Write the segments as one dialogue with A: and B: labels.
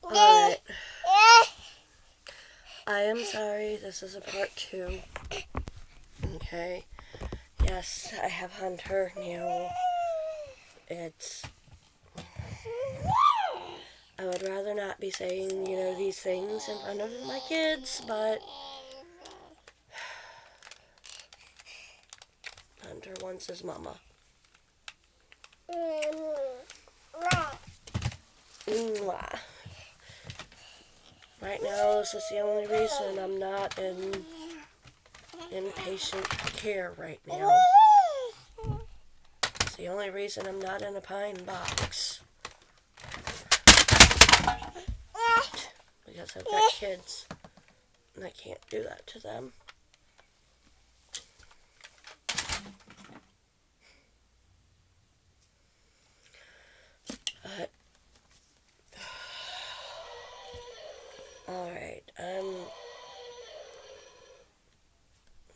A: Alright. I am sorry, this is a part 2. Okay. Yes, I have Hunter now. It's... I would rather not be saying, these things in front of my kids, but... Hunter wants his mama. Mwah. Right now, this is the only reason I'm not in inpatient care right now. It's the only reason I'm not in a pine box. Because I've got kids, and I can't do that to them. But, alright,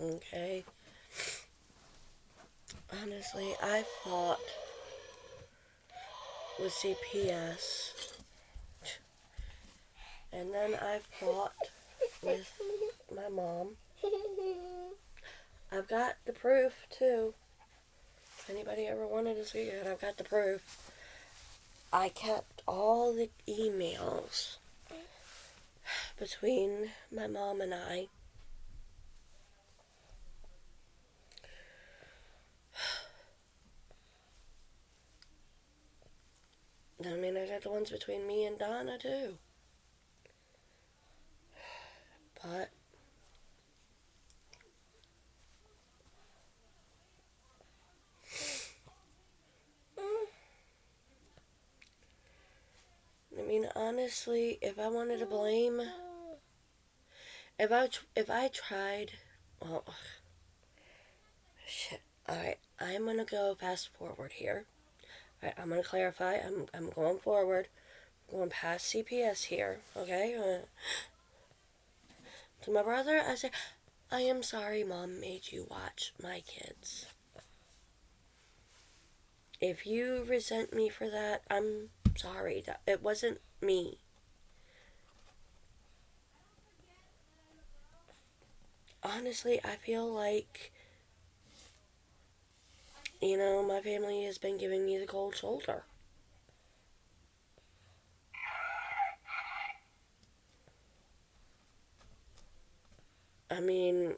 A: okay. Honestly, I fought with CPS, and then I fought with my mom. I've got the proof, too. If anybody ever wanted to see it, I've got the proof. I kept all the emails between my mom and I. I mean, I got the ones between me and Donna, too. But I mean, honestly, if I wanted to blame, if I tried, well, shit. All right, I'm gonna go fast forward here. All right, I'm gonna clarify. I'm going forward. I'm going past CPS here. Okay. To my brother, I say, I am sorry, Mom made you watch my kids. If you resent me for that, I'm sorry. That it wasn't me. Honestly, I feel like, my family has been giving me the cold shoulder. I mean,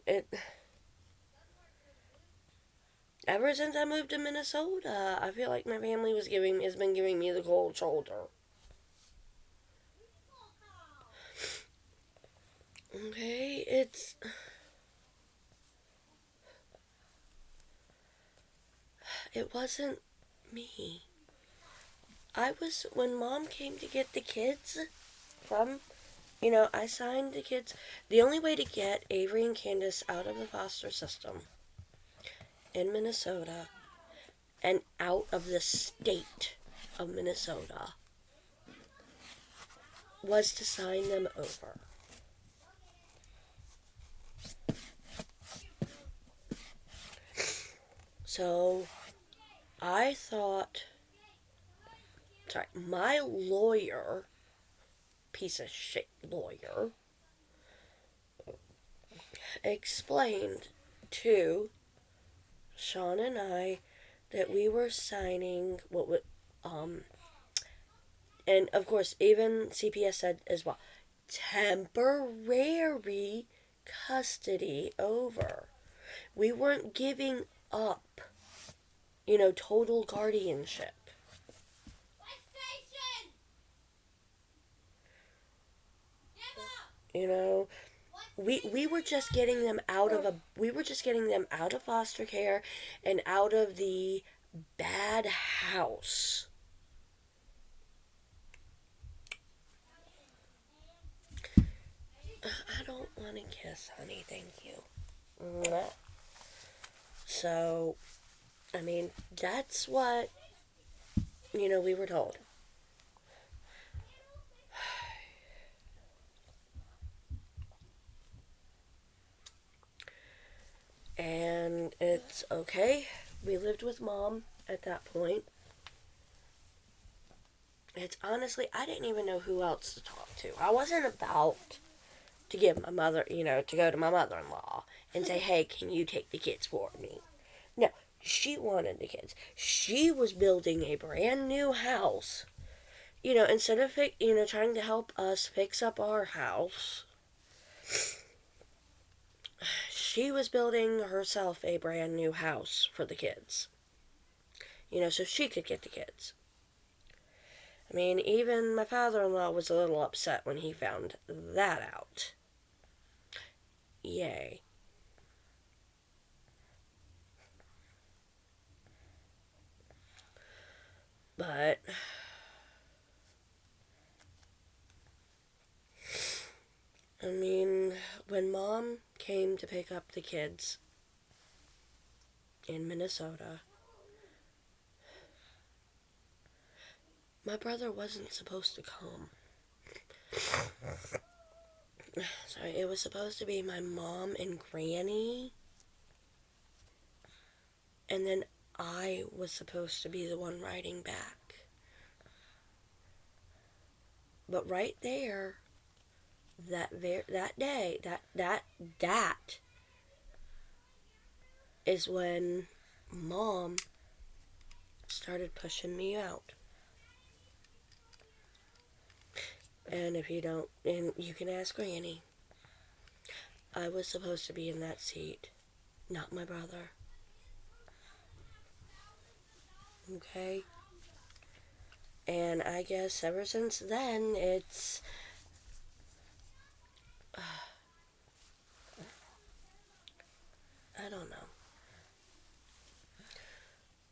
A: ever since I moved to Minnesota, I feel like my family has been giving me the cold shoulder. Okay, it wasn't me. When Mom came to get the kids from, I signed the kids. The only way to get Avery and Candace out of the foster system in Minnesota and out of the state of Minnesota was to sign them over. So, I thought, my lawyer, piece of shit lawyer, explained to Sean and I that we were signing and of course even CPS said as well, temporary custody over. We weren't giving up, total guardianship. We were just getting them out of foster care and out of the bad house. I don't want to kiss, honey. Thank you. Mwah. So, I mean, that's what, we were told. And it's okay. We lived with Mom at that point. it's honestly, I didn't even know who else to talk to. I wasn't about to give my mother, to go to my mother-in-law and say, hey, can you take the kids for me? No, she wanted the kids. She was building a brand new house. Instead of, trying to help us fix up our house, she was building herself a brand new house for the kids. So she could get the kids. I mean, even my father-in-law was a little upset when he found that out. Yay. But I mean, when Mom came to pick up the kids in Minnesota, my brother wasn't supposed to come. Sorry, it was supposed to be my mom and Granny, and then I was supposed to be the one riding back. But right there, that day, that is when Mom started pushing me out. And if you don't, and you can ask Granny, I was supposed to be in that seat, not my brother. Okay? And I guess ever since then, it's... I don't know.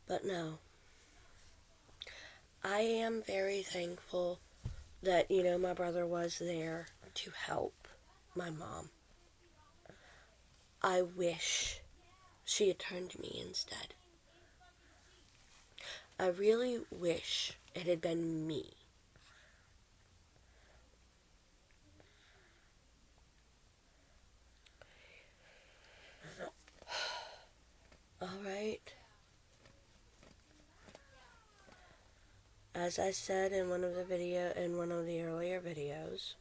A: But no. I am very thankful that, my brother was there to help my mom. I wish she had turned to me instead. I really wish it had been me. Alright. As I said in one of the earlier videos,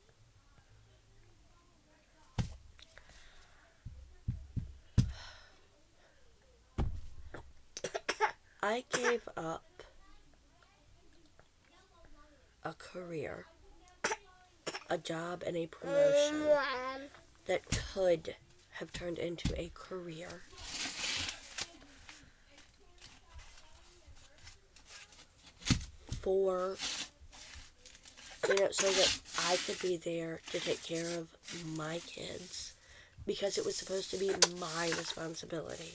A: I gave up a career, a job, and a promotion that could have turned into a career for, so that I could be there to take care of my kids, because it was supposed to be my responsibility.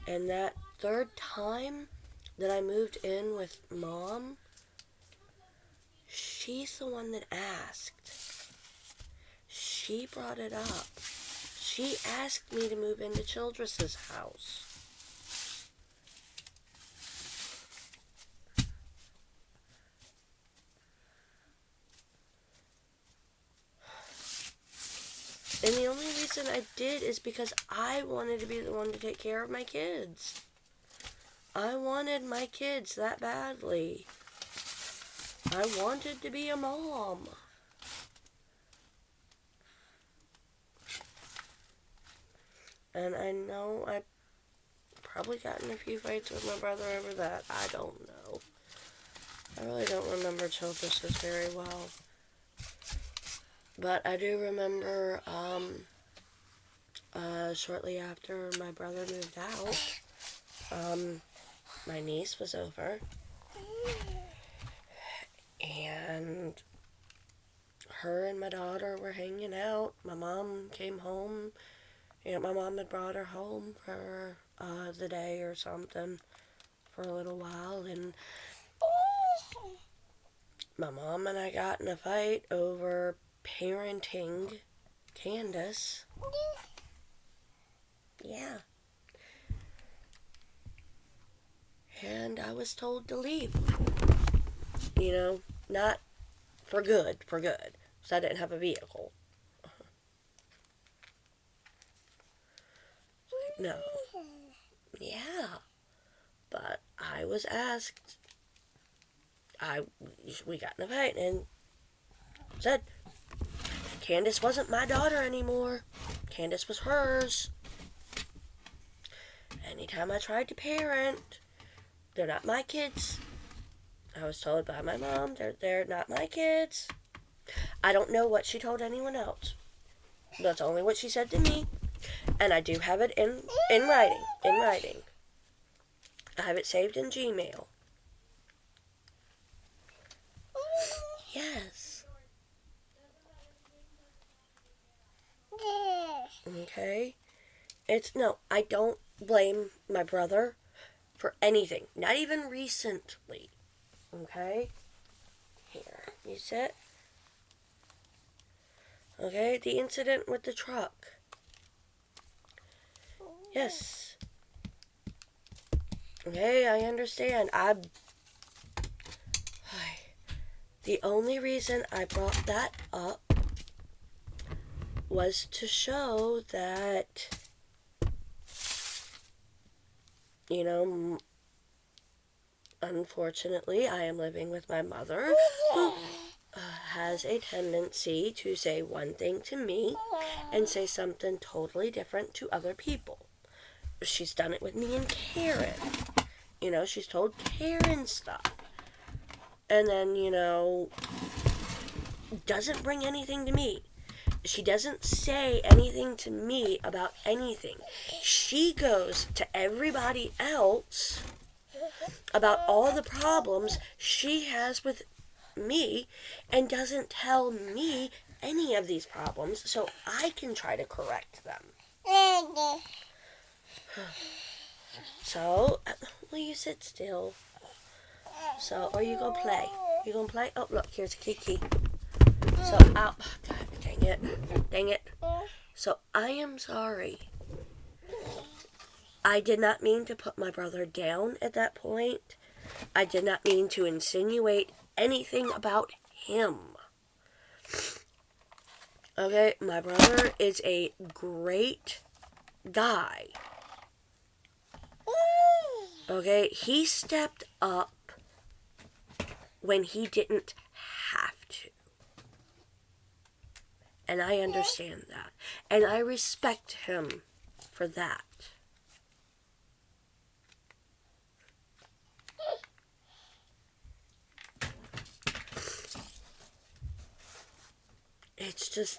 A: And that third time that I moved in with Mom, she's the one that asked. She brought it up. She asked me to move into Childress's house. And the only reason I did is because I wanted to be the one to take care of my kids. I wanted my kids that badly. I wanted to be a mom. And I know I've probably gotten a few fights with my brother over that. I don't know. I really don't remember Childress's very well. But I do remember, shortly after my brother moved out, my niece was over. And her and my daughter were hanging out. My mom came home. My mom had brought her home for the day or something for a little while. And my mom and I got in a fight over parenting Candace. Yeah. And I was told to leave. Not for good, because I didn't have a vehicle. No. was asked, we got in a fight and said, Candace wasn't my daughter anymore. Candace was hers. Anytime I tried to parent, they're not my kids. I was told by my mom, they're not my kids. I don't know what she told anyone else. That's only what she said to me. And I do have it in writing. I have it saved in Gmail. Yes. Okay? I don't blame my brother for anything. Not even recently. Okay? Here, you sit. Okay, the incident with the truck. Yes. Okay, I understand. The only reason I brought that up was to show that, unfortunately, I am living with my mother, who has a tendency to say one thing to me and say something totally different to other people. She's done it with me and Karen. She's told Karen stuff. And then, doesn't bring anything to me. She doesn't say anything to me about anything. She goes to everybody else about all the problems she has with me and doesn't tell me any of these problems so I can try to correct them. So, will you sit still? So, are you gonna play? You gonna play? Oh, look, here's Kiki. So, God, dang it. So, I am sorry. I did not mean to put my brother down at that point. I did not mean to insinuate anything about him. Okay, my brother is a great guy. Okay, he stepped up when he didn't have to. And I understand that. And I respect him for that. It's just,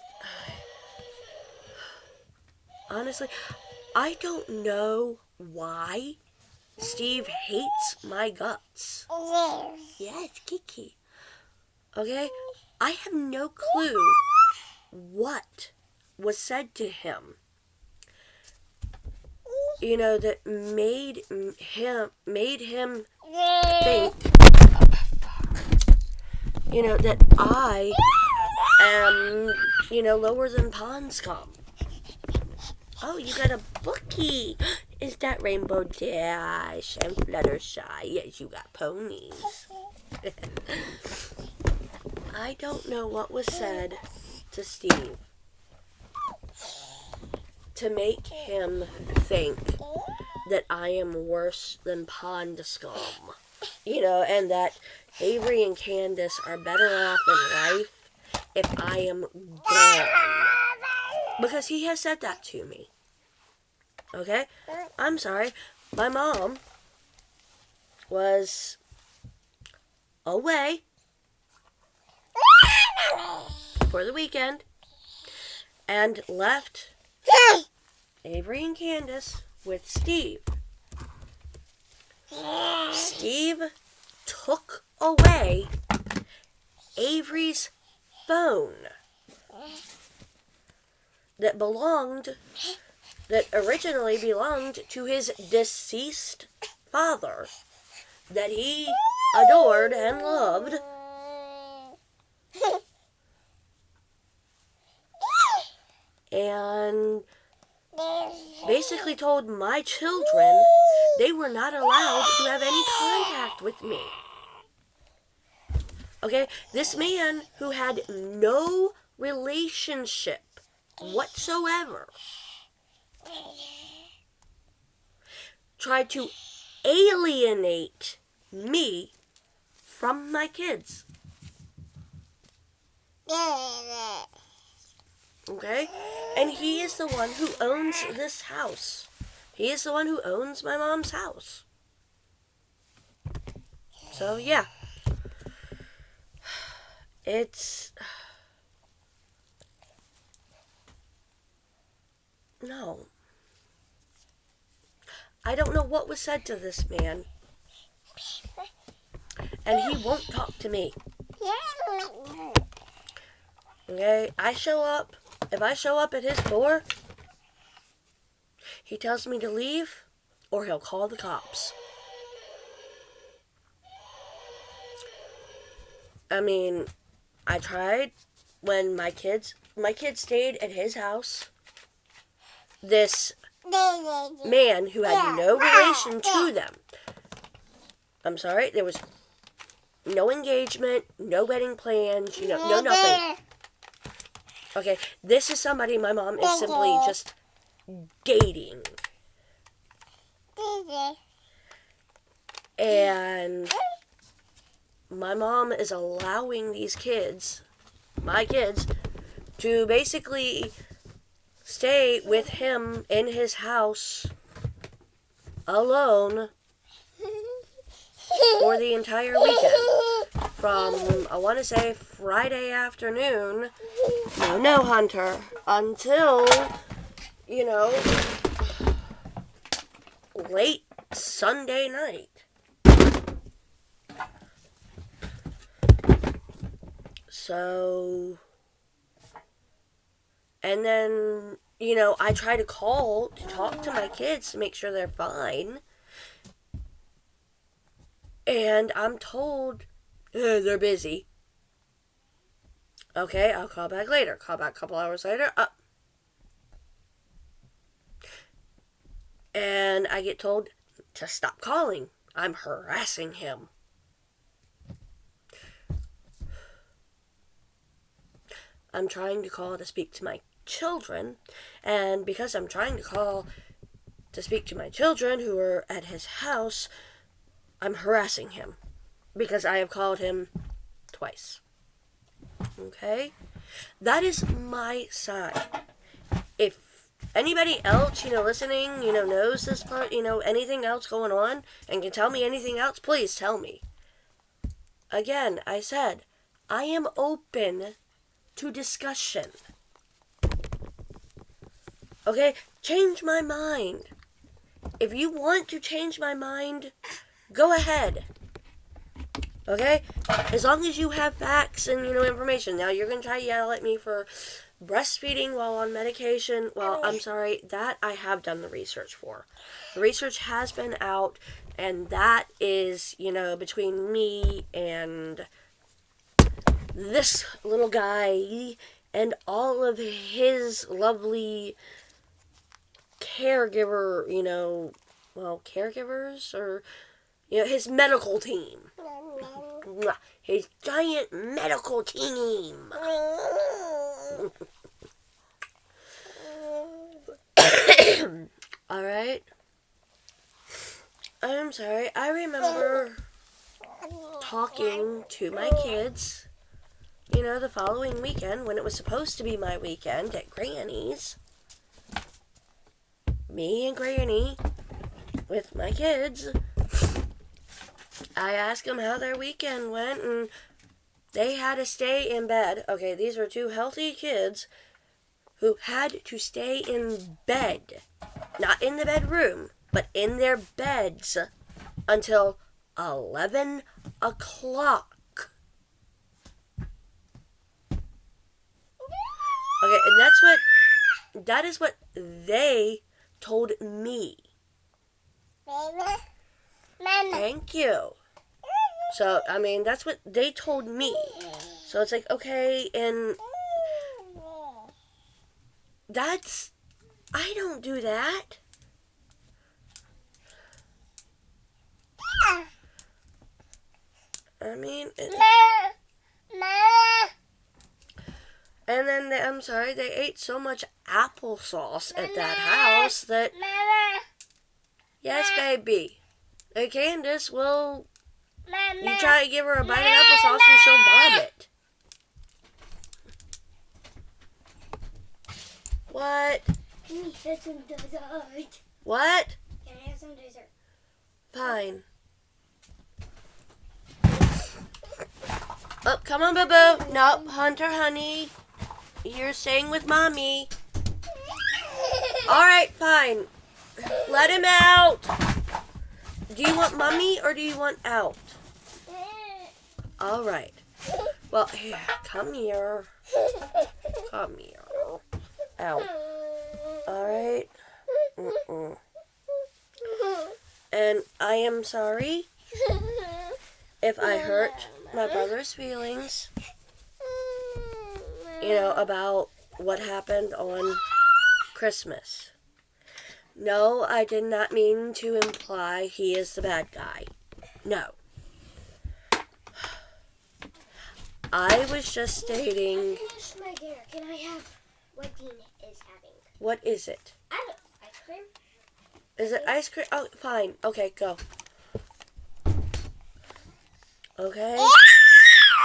A: honestly, I don't know why Steve hates my guts. Yeah, it's Kiki. Okay? I have no clue what was said to him. That made him think, that I am, lower than pond scum. Oh, you got a bookie. Is that Rainbow Dash and Fluttershy? Yes, you got ponies. I don't know what was said to Steve to make him think that I am worse than pond scum. And that Avery and Candace are better off in life if I am gone. Because he has said that to me. Okay? I'm sorry. My mom was away for the weekend and left Avery and Candace with Steve. Steve took away Avery's phone that originally belonged to his deceased father that he adored and loved. And basically told my children they were not allowed to have any contact with me. Okay, this man who had no relationship whatsoever tried to alienate me from my kids. Okay? And he is the one who owns this house. He is the one who owns my mom's house. So, yeah. It's... No. I don't know what was said to this man. And he won't talk to me. Okay? I show up. If I show up at his door, he tells me to leave, or he'll call the cops. I mean, I tried when my kids stayed at his house. This man who had no relation to them. I'm sorry, there was no engagement, no wedding plans, no nothing. Okay, this is somebody my mom is simply just dating. And my mom is allowing these kids, my kids, to basically stay with him in his house alone for the entire weekend. From, I want to say, Friday afternoon, no, Hunter, until, late Sunday night. So, and then, I try to call to talk to my kids to make sure they're fine. And I'm told, they're busy. Okay, I'll call back later. Call back a couple hours later. And I get told to stop calling. I'm harassing him. I'm trying to call to speak to my children, and because I'm trying to call to speak to my children who are at his house, I'm harassing him because I have called him twice. Okay? That is my side. If anybody else, listening, knows this part, anything else going on and can tell me anything else, please tell me. Again, I said, I am open to discussion. Okay? Change my mind. If you want to change my mind, go ahead. Okay? As long as you have facts and, information. Now, you're going to try to yell at me for breastfeeding while on medication. Well, I'm sorry. That I have done the research for. The research has been out, and that is, between me and this little guy and all of his lovely caregiver, caregivers, or, his medical team. His giant medical team. Alright? I'm sorry. I remember talking to my kids, the following weekend when it was supposed to be my weekend at Granny's. Me and Granny with my kids. I asked them how their weekend went, and they had to stay in bed. Okay, these were two healthy kids who had to stay in bed. Not in the bedroom, but in their beds until 11 o'clock. Okay, and that is what they told me.
B: Mama.
A: Thank you. So, that's what they told me. So it's like, okay, and I don't do that. And then, they ate so much applesauce at that house that... Yes, baby. Candace will You try to give her a bite of applesauce and she'll vomit. What?
B: Can we have some dessert?
A: What?
B: Can I have some dessert?
A: Fine. Oh, come on, Boo-Boo. No, Hunter, honey. You're staying with Mommy. Alright, fine. Let him out. Do you want Mommy or do you want out? Alright. Well, here, come here. Come here. Out. Alright. And I am sorry if I hurt my brother's feelings, about what happened on Christmas. No, I did not mean to imply he is the bad guy. No. I was just stating...
B: Finish my dinner. Can I have what Dean is having?
A: What is it?
B: I don't know. Ice cream?
A: Is it ice cream? Oh, fine. Okay, go. Okay?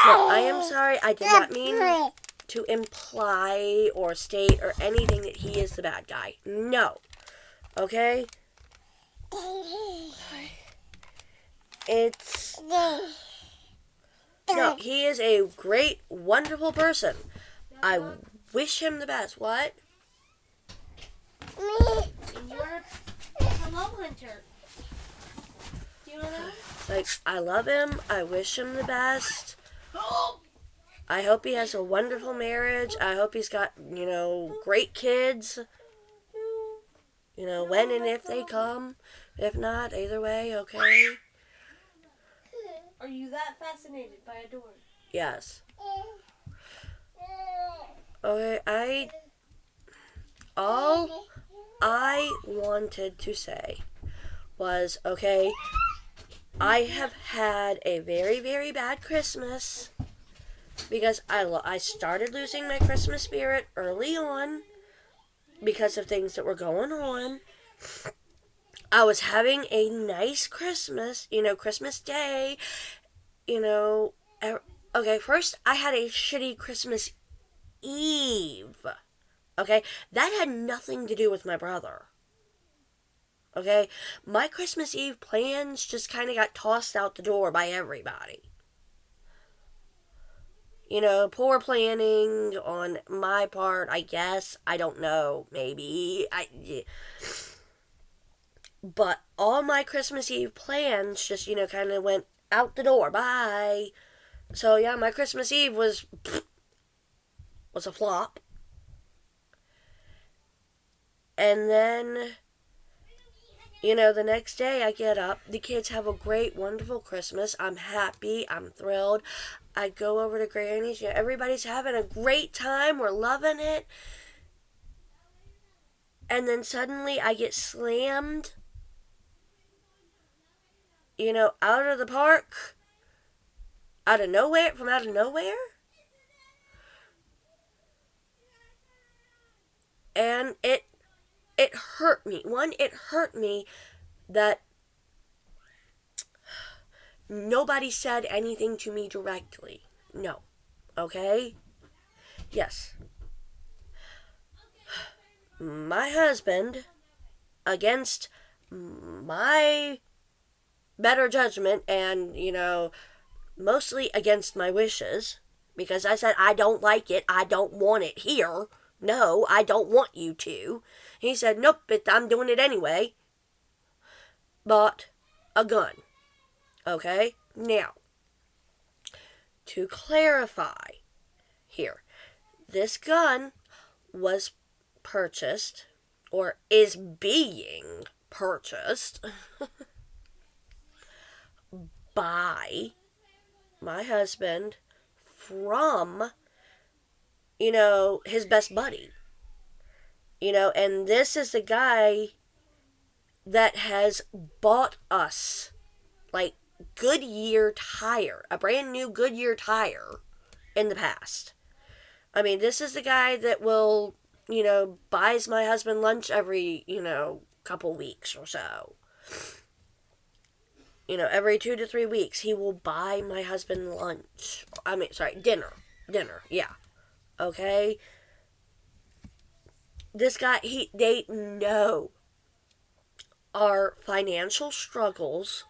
A: No, I am sorry. I did not mean to imply or state or anything that he is the bad guy. No. Okay? It's... No, he is a great, wonderful person. I wish him the best. What?
B: Hello, Hunter. Do you want to?
A: Like, I love him. I wish him the best. I hope he has a wonderful marriage. I hope he's got, great kids. When and if they come. If not, either way, okay?
B: Are you that fascinated by a door?
A: Yes. Okay, all I wanted to say was, okay, I have had a very, very bad Christmas because I started losing my Christmas spirit early on because of things that were going on. I was having a nice Christmas, Christmas Day, okay, first I had a shitty Christmas Eve, okay? That had nothing to do with my brother, okay? My Christmas Eve plans just kind of got tossed out the door by everybody. Poor planning on my part, I guess. I don't know, maybe. But all my Christmas Eve plans just, kind of went out the door. Bye. So, yeah, my Christmas Eve was a flop. And then, the next day I get up. The kids have a great, wonderful Christmas. I'm happy. I'm thrilled. I go over to Granny's. Everybody's having a great time. We're loving it. And then suddenly I get slammed, out of the park. From out of nowhere. And it hurt me. One, it hurt me that nobody said anything to me directly. No. Okay? Yes. My husband, against my better judgment and, mostly against my wishes, because I said, I don't like it, I don't want it here. No, I don't want you to. He said, nope, I'm doing it anyway. Bought a gun. Okay? Now, to clarify here, this gun was purchased, or is being purchased, by my husband from, his best buddy. And this is the guy that has bought us, Goodyear tire, a brand new Goodyear tire in the past. I mean, this is the guy that will, buys my husband lunch every, couple weeks or so. every 2 to 3 weeks, he will buy my husband lunch. Dinner. Dinner, yeah. Okay? This guy, they know our financial struggles.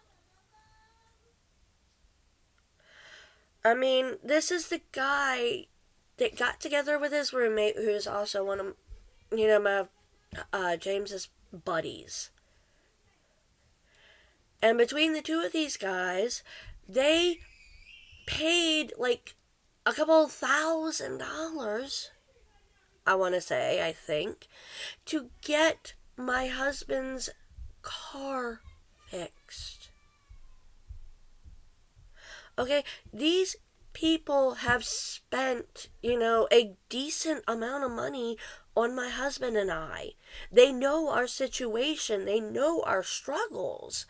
A: I mean, this is the guy that got together with his roommate, who is also one of, my, James's buddies. And between the two of these guys, they paid like a couple $1,000, I think, to get my husband's car fixed. Okay, these people have spent, a decent amount of money on my husband and I. They know our situation. They know our struggles.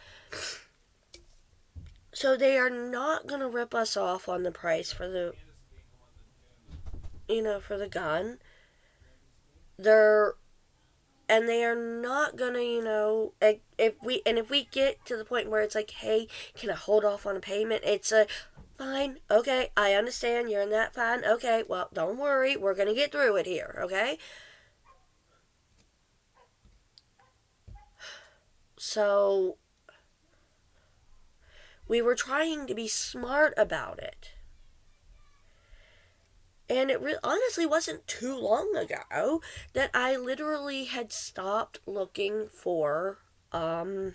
A: So they are not going to rip us off on the price for the, for the gun. They are not going to, if we get to the point where it's like, hey, can I hold off on a payment? It's a, fine, okay, I understand, you're in that, fine, okay, well, don't worry, we're going to get through it here, okay? So, we were trying to be smart about it. And it honestly wasn't too long ago that I literally had stopped looking for, I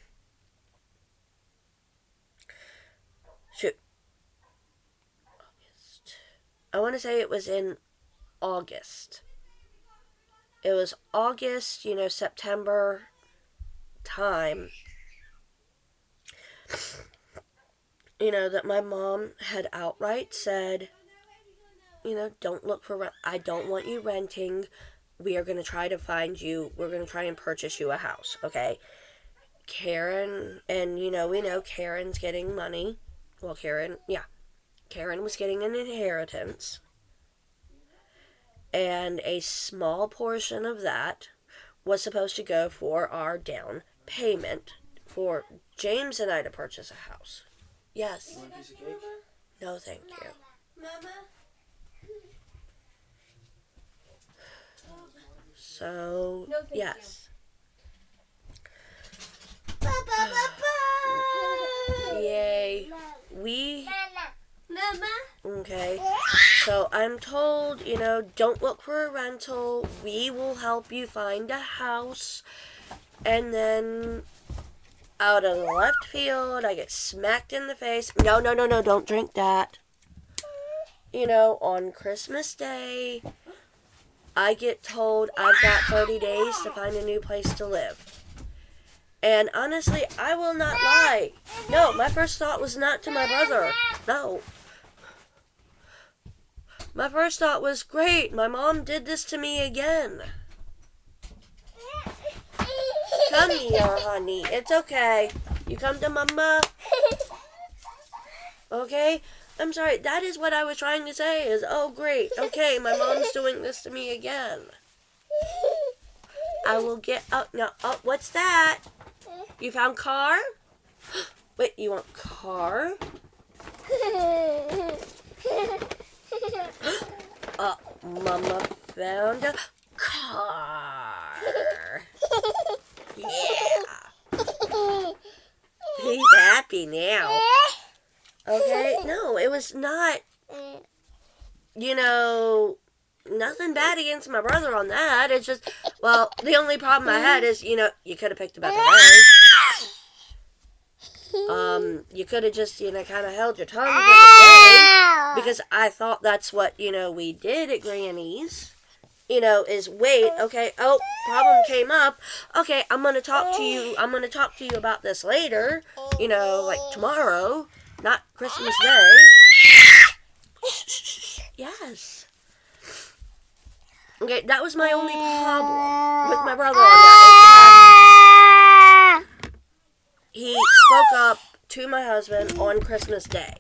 A: want to say it was in August. It was August, September time. That my mom had outright said, don't look for I don't want you renting. We are going to try to find you. We're going to try and purchase you a house, okay? Karen, and we know Karen's getting money. Well, Karen was getting an inheritance. And a small portion of that was supposed to go for our down payment for James and I to purchase a house. Yes.
C: You want a piece of cake?
A: No, thank you.
B: Mama.
A: So,
B: No, thank
A: yes.
B: You.
A: Yay.
B: Mama.
A: Okay. So I'm told, don't look for a rental. We will help you find a house. And then out of the left field, I get smacked in the face. No, don't drink that. On Christmas Day, I get told I've got 30 days to find a new place to live. And honestly, I will not lie. No, my first thought was not to my brother. No. My first thought was, great, my mom did this to me again. Come here, honey. It's okay. You come to mama. Okay? I'm sorry. That is what I was trying to say is, oh, great. Okay, my mom's doing this to me again. I will get up. No, oh, what's that? You found car? Wait, you want car? Mama found a car. Yeah. He's happy now. Okay? No, it was not, nothing bad against my brother on that. It's just, well, the only problem I had is, you could have picked a better word. You could have just, kind of held your tongue for the day, because I thought that's what, we did at Granny's, is wait, okay, oh, problem came up, okay, I'm going to talk to you about this later, like tomorrow, not Christmas Day. Yes. Okay, that was my only problem with my brother on that. He spoke up to my husband on Christmas Day,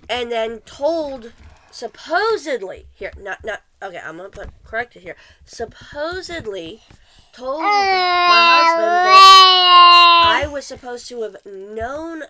A: and then told, supposedly, okay, I'm going to correct it here, supposedly told my husband that I was supposed to have known